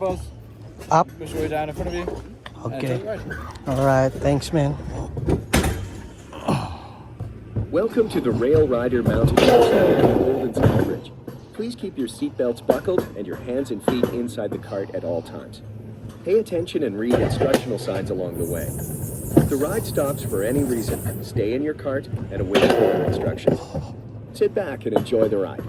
Both. Up. Push your way down in front of you. Okay. Right. All right. Thanks, man. Welcome to the Rail Rider Mountain Coaster at Golden Skybridge. Please keep your seatbelts buckled and your hands and feet inside the cart at all times. Pay attention and read instructional signs along the way. If the ride stops for any reason, stay in your cart and await further instructions. Sit back and enjoy the ride.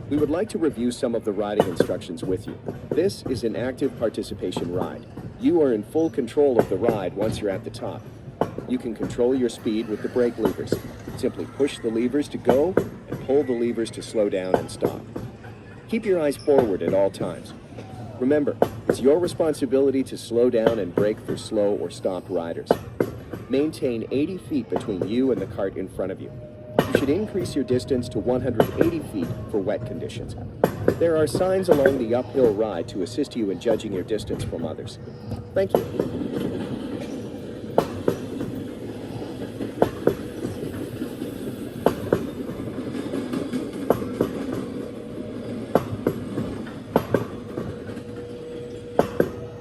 We would like to review some of the riding instructions with you. This is an active participation ride. You are in full control of the ride once you're at the top. You can control your speed with the brake levers. Simply push the levers to go and pull the levers to slow down and stop. Keep your eyes forward at all times. Remember, it's your responsibility to slow down and brake for slow or stopped riders. Maintain 80 feet between you and the cart in front of you. You should increase your distance to 180 feet for wet conditions. There are signs along the uphill ride to assist you in judging your distance from others. Thank you.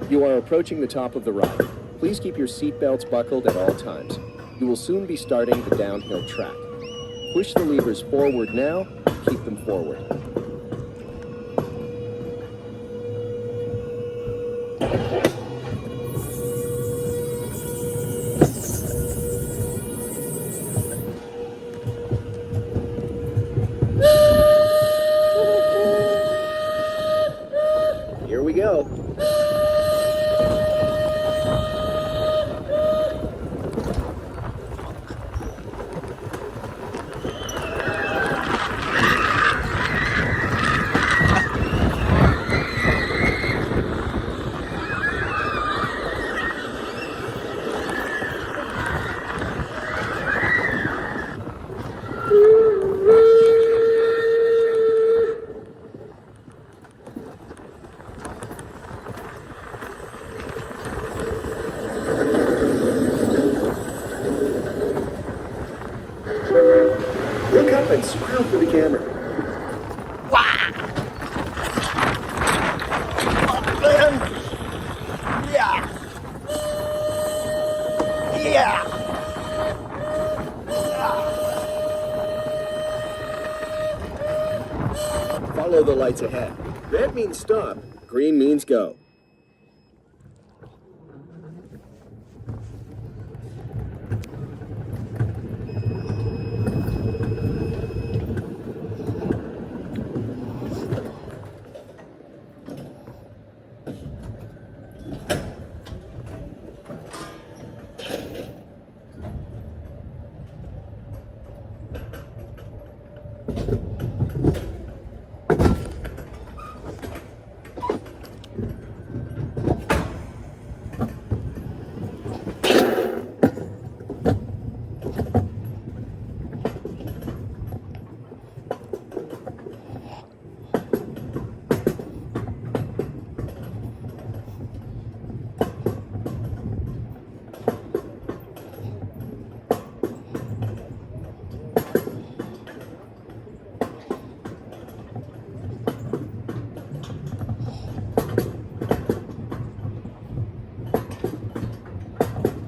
You are approaching the top of the ride. Please keep your seatbelts buckled at all times. You will soon be starting the downhill track. Push the levers forward now, keep them forward. Here we go. Look up and smile for the camera. Wow. Yeah. Yeah. Follow the lights ahead. Red means stop, green means go.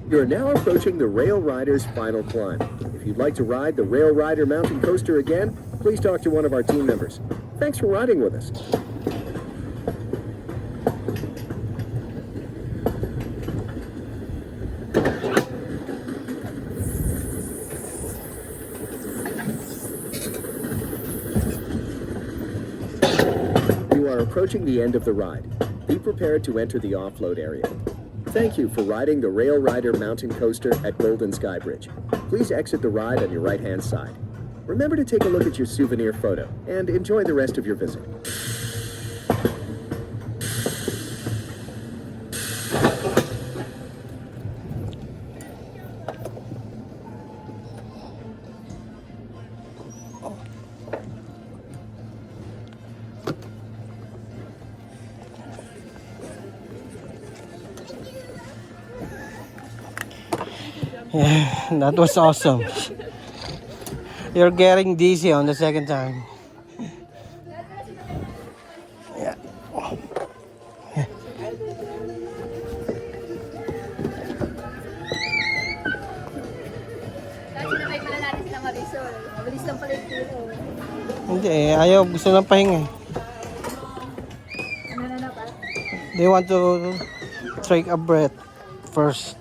You are now approaching the Rail Rider's final climb. If you'd like to ride the Rail Rider Mountain Coaster again, please talk to one of our team members. Thanks for riding with us. You are approaching the end of the ride. Be prepared to enter the offload area. Thank you for riding the Rail Rider Mountain Coaster at Golden Skybridge. Please exit the ride on your right-hand side. Remember to take a look at your souvenir photo and enjoy the rest of your visit. Yeah, that was awesome. You're getting dizzy on the second time. Yeah. Kasi nabay pala natin sila Marisol. Mabilis lang pala yung turo. Hindi eh, ayaw. Gusto ng pahinga eh. Ano na pa? They want to take a breath first.